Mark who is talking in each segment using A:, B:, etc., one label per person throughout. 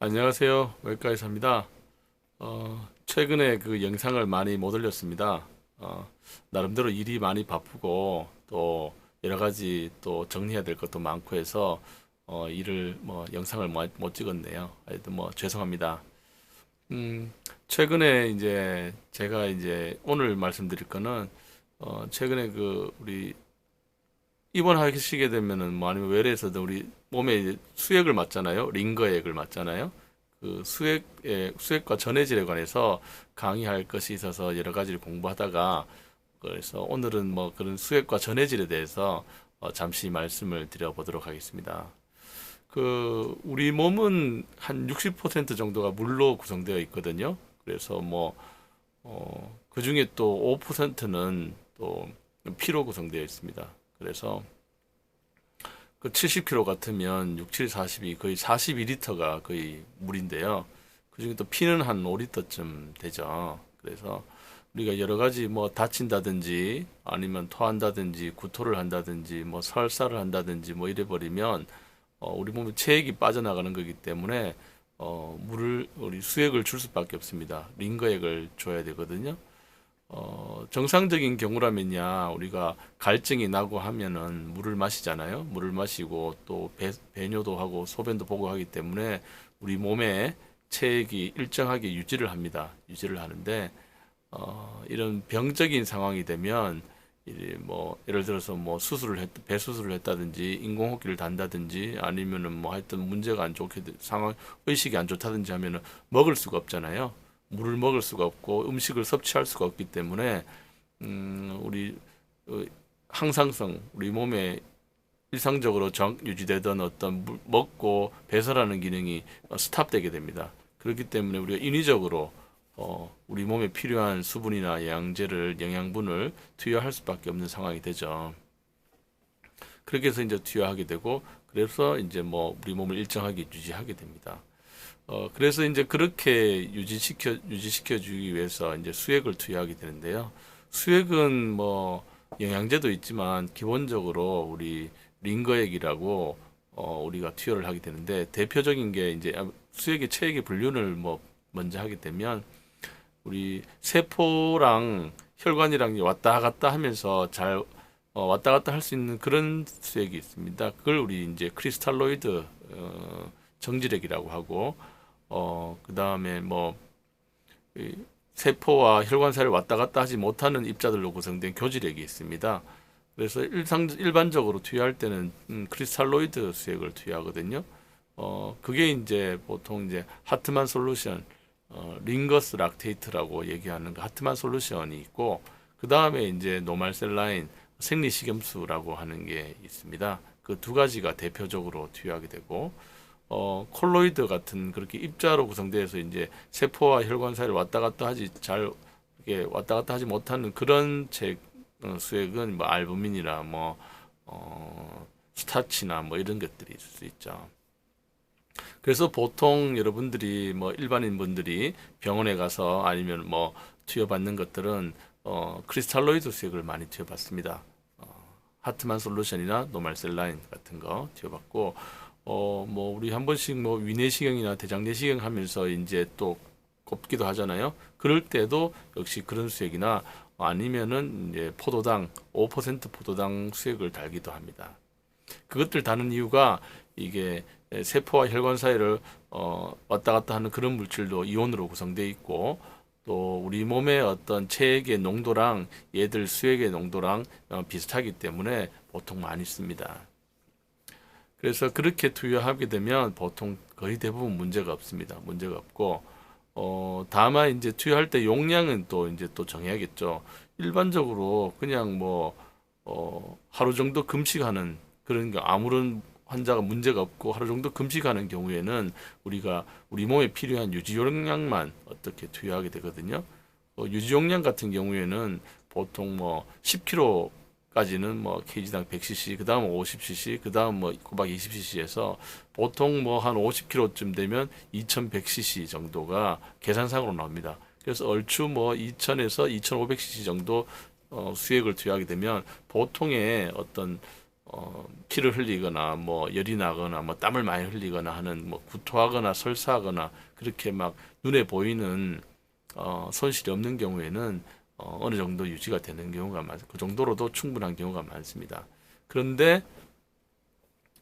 A: 안녕하세요. 외과의사입니다. 최근에 그 영상을 많이 못 올렸습니다. 나름대로 일이 많이 바쁘고 또 여러 가지 또 정리해야 될 것도 많고 해서 일을 영상을 못 찍었네요. 하여튼 죄송합니다. 음, 최근에 이제 제가 이제 오늘 말씀드릴 거는 최근에 그 우리 입원하시게 되면은 아니면 외래에서도 우리 몸에 이제 수액을 맞잖아요. 링거액을 맞잖아요. 그 수액과 전해질에 관해서 강의할 것이 있어서 여러 가지를 공부하다가 그래서 오늘은 그런 수액과 전해질에 대해서 잠시 말씀을 드려보도록 하겠습니다. 그 우리 몸은 한 60% 정도가 물로 구성되어 있거든요. 그래서 그 중에 또 5%는 또 피로 구성되어 있습니다. 그래서 그 70kg 같으면 6, 7, 40이 거의 42리터가 거의 물인데요. 그중에 또 피는 한 5리터쯤 되죠. 그래서 우리가 여러 가지 다친다든지 아니면 토한다든지 구토를 한다든지 설사를 한다든지 이래 버리면 우리 몸에 체액이 빠져나가는 거기 때문에 물을 우리 수액을 줄 수밖에 없습니다. 링거액을 줘야 되거든요. 정상적인 경우라면야 우리가 갈증이 나고 하면은 물을 마시잖아요. 물을 마시고 또 배뇨도 하고 소변도 보고 하기 때문에 우리 몸에 체액이 일정하게 유지를 합니다. 유지를 하는데 이런 병적인 상황이 되면 예를 들어서 배 수술을 했다든지 인공호흡기를 단다든지 아니면은 하여튼 문제가 안 좋게 상황 의식이 안 좋다든지 하면은 먹을 수가 없잖아요. 물을 먹을 수가 없고 음식을 섭취할 수가 없기 때문에 우리 항상성 우리 몸에 일상적으로 유지되던 어떤 먹고 배설하는 기능이 스탑되게 됩니다. 그렇기 때문에 우리가 인위적으로 우리 몸에 필요한 수분이나 영양분을 투여할 수밖에 없는 상황이 되죠. 그렇게 해서 이제 투여하게 되고 그래서 이제 우리 몸을 일정하게 유지하게 됩니다. 그래서 이제 그렇게 유지시켜 주기 위해서 이제 수액을 투여하게 되는데요. 수액은 영양제도 있지만 기본적으로 우리 링거액이라고 우리가 투여를 하게 되는데 대표적인 게 이제 수액의 체액의 분류를 먼저 하게 되면 우리 세포랑 혈관이랑 왔다 갔다 하면서 잘 왔다 갔다 할 수 있는 그런 수액이 있습니다. 그걸 우리 이제 크리스탈로이드 정지력이라고 하고 그 다음에 세포와 혈관 사이를 왔다 갔다 하지 못하는 입자들로 구성된 교지력이 있습니다. 그래서 일반적으로 투여할 때는 크리스탈로이드 수액을 투여하거든요. 그게 이제 보통 이제 하트만 솔루션, 링거스 락테이트라고 얘기하는 그 하트만 솔루션이 있고, 그 다음에 이제 노말셀라인, 생리식염수라고 하는 게 있습니다. 그 두 가지가 대표적으로 투여하게 되고, 콜로이드 같은 그렇게 입자로 구성되어서 이제 세포와 혈관 사이를 왔다 갔다 하지 이렇게 왔다 갔다 하지 못하는 그런 수액은 알부민이나 스타치나 이런 것들이 있을 수 있죠. 그래서 보통 여러분들이 일반인 분들이 병원에 가서 아니면 투여받는 것들은 크리스탈로이드 수액을 많이 투여받습니다. 하트만 솔루션이나 노말셀라인 같은 거 투여받고 우리 한 번씩 위내시경이나 대장내시경 하면서 이제 또 꼽기도 하잖아요. 그럴 때도 역시 그런 수액이나 아니면은 이제 포도당 5% 포도당 수액을 달기도 합니다. 그것들 다는 이유가 이게 세포와 혈관 사이를 왔다 갔다 하는 그런 물질도 이온으로 구성되어 있고 또 우리 몸의 어떤 체액의 농도랑 얘들 수액의 농도랑 비슷하기 때문에 보통 많이 씁니다. 그래서 그렇게 투여하게 되면 보통 거의 대부분 문제가 없습니다. 문제가 없고 다만 이제 투여할 때 용량은 또 이제 또 정해야겠죠. 일반적으로 그냥 하루 정도 금식하는 그런 게 아무런 환자가 문제가 없고 하루 정도 금식하는 경우에는 우리가 우리 몸에 필요한 유지 용량만 어떻게 투여하게 되거든요. 유지 용량 같은 경우에는 보통 10kg까지는 kg당 100cc, 그 다음 50cc, 그 다음 꼬박 20cc에서 보통 한 50kg쯤 되면 2100cc 정도가 계산상으로 나옵니다. 그래서 얼추 2000에서 2500cc 정도 수액을 투여하게 되면 보통의 어떤 피를 흘리거나 뭐 열이 나거나 뭐 땀을 많이 흘리거나 하는 뭐 구토하거나 설사하거나 그렇게 막 눈에 보이는 손실이 없는 경우에는 어느 정도 유지가 되는 경우가 그 정도로도 충분한 경우가 많습니다. 그런데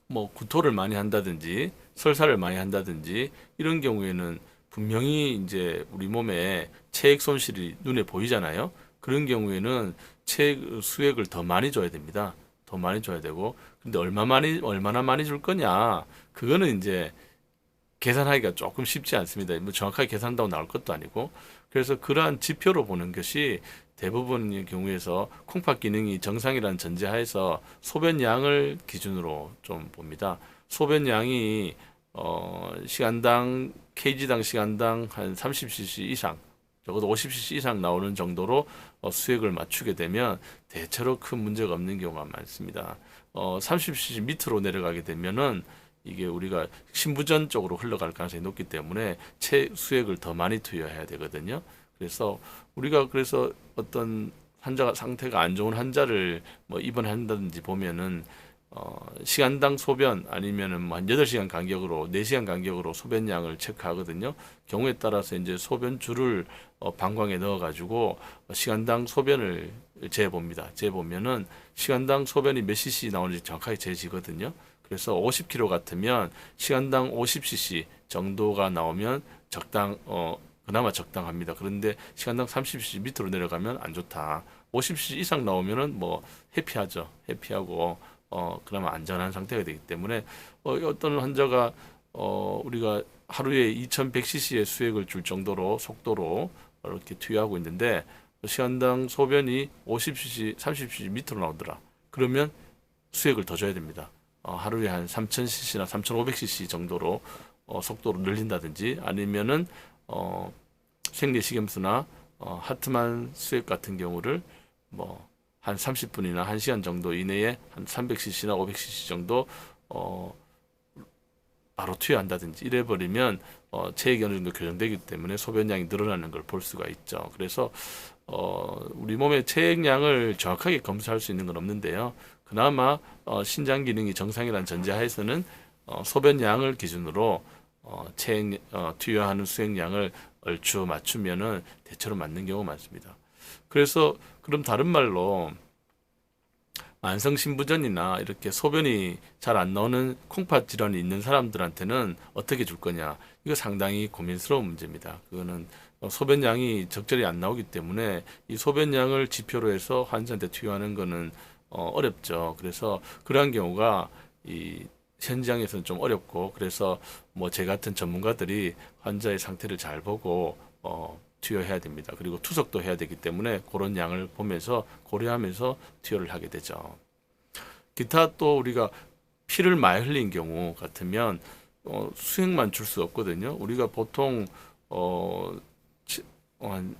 A: 뭐 구토를 많이 한다든지 설사를 많이 한다든지 이런 경우에는 분명히 이제 우리 몸에 체액 손실이 눈에 보이잖아요. 그런 경우에는 체액 수액을 더 많이 줘야 됩니다. 더 많이 줘야 되고, 근데 얼마나 많이 줄 거냐? 그거는 이제 계산하기가 조금 쉽지 않습니다. 뭐 정확하게 계산한다고 나올 것도 아니고, 그래서 그러한 지표로 보는 것이 대부분의 경우에서 콩팥 기능이 정상이라는 전제하에서 소변량을 기준으로 좀 봅니다. 소변량이 시간당 kg당 시간당 한 30cc 이상, 적어도 50cc 이상 나오는 정도로 수액을 맞추게 되면 대체로 큰 문제가 없는 경우가 많습니다. 30cc 밑으로 내려가게 되면은 이게 우리가 신부전 쪽으로 흘러갈 가능성이 높기 때문에 수액을 더 많이 투여해야 되거든요. 그래서 우리가 그래서 어떤 환자가 상태가 안 좋은 환자를 뭐 입원한다든지 보면은 시간당 소변 아니면은 뭐 한 8시간 간격으로 4시간 간격으로 소변량을 체크하거든요. 경우에 따라서 이제 소변줄을 방광에 넣어 가지고 시간당 소변을 재봅니다. 재보면은 시간당 소변이 몇 cc 나오는지 정확하게 재지거든요. 그래서 50kg 같으면 시간당 50cc 정도가 나오면 그나마 적당합니다. 그런데 시간당 30cc 밑으로 내려가면 안 좋다. 50cc 이상 나오면은 뭐 회피하죠. 회피하고 그나마 안전한 상태가 되기 때문에 어떤 환자가 우리가 하루에 2100cc의 수액을 줄 정도로 속도로 이렇게 투여하고 있는데 시간당 소변이 50cc, 30cc 밑으로 나오더라. 그러면 수액을 더 줘야 됩니다. 하루에 한 3000cc나 3500cc 정도로 속도를 늘린다든지 아니면은 생리식염수나 하트만 수액 같은 경우를 뭐 한 30분이나 1시간 정도 이내에 한 300cc나 500cc 정도 바로 투여한다든지 이래 버리면 체액이 어느 정도 교정되기 때문에 소변량이 늘어나는 걸 볼 수가 있죠. 그래서 우리 몸의 체액량을 정확하게 검사할 수 있는 건 없는데요. 그나마 신장 기능이 정상이라는 전제하에서는 소변량을 기준으로 투여하는 수액량을 얼추 맞추면은 대체로 맞는 경우가 많습니다. 그래서 그럼 다른 말로 만성 신부전이나 이렇게 소변이 잘 안 나오는 콩팥 질환이 있는 사람들한테는 어떻게 줄 거냐? 이거 상당히 고민스러운 문제입니다. 그거는 소변량이 적절히 안 나오기 때문에 이 소변량을 지표로 해서 환자한테 투여하는 거는 어렵죠. 그래서 그러한 경우가 이 현장에서는 좀 어렵고 그래서 뭐 제 같은 전문가들이 환자의 상태를 잘 보고 투여해야 됩니다. 그리고 투석도 해야 되기 때문에 그런 양을 보면서 고려하면서 투여를 하게 되죠. 기타 또 우리가 피를 많이 흘린 경우 같으면 수액만 줄 수 없거든요. 우리가 보통 한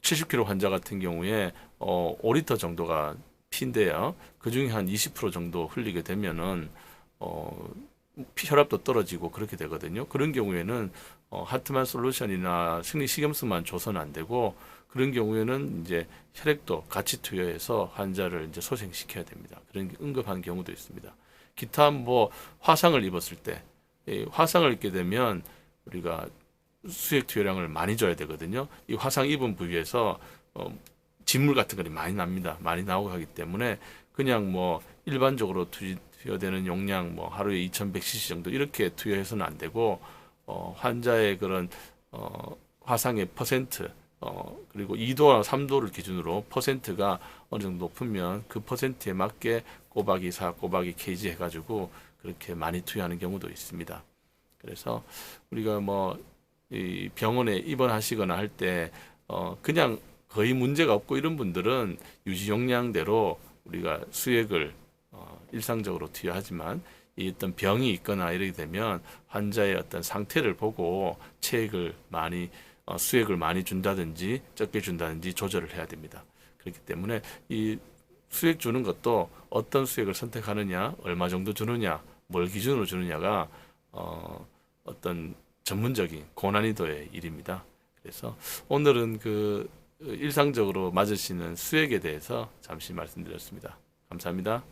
A: 70kg 환자 같은 경우에 5리터 정도가 피인데요. 그 중에 한 20% 정도 흘리게 되면은 혈압도 떨어지고 그렇게 되거든요. 그런 경우에는 하트만 솔루션이나 생리식염수만 줘서는 안 되고 그런 경우에는 이제 혈액도 같이 투여해서 환자를 이제 소생시켜야 됩니다. 그런 응급한 경우도 있습니다. 기타 뭐 화상을 입었을 때 화상을 입게 되면 우리가 수액 투여량을 많이 줘야 되거든요. 이 화상 입은 부위에서 진물 같은 것이 많이 납니다. 많이 나오고 하기 때문에 그냥 뭐 일반적으로 투여되는 용량 뭐 하루에 2100cc 정도 이렇게 투여해서는 안 되고 환자의 그런 화상의 퍼센트 그리고 2도나 3도를 기준으로 퍼센트가 어느 정도 높으면 그 퍼센트에 맞게 꼬박이 4, 꼬박이 kg 해가지고 그렇게 많이 투여하는 경우도 있습니다. 그래서 우리가 뭐 이 병원에 입원하시거나 할 때 그냥 거의 문제가 없고 이런 분들은 유지 용량대로 우리가 수액을 일상적으로 투여하지만 이 어떤 병이 있거나 이렇게 되면 환자의 어떤 상태를 보고 체액을 많이 수액을 많이 준다든지 적게 준다든지 조절을 해야 됩니다. 그렇기 때문에 이 수액 주는 것도 어떤 수액을 선택하느냐, 얼마 정도 주느냐, 뭘 기준으로 주느냐가 어떤 전문적인 고난이도의 일입니다. 그래서 오늘은 그 일상적으로 맞으시는 수액에 대해서 잠시 말씀드렸습니다. 감사합니다.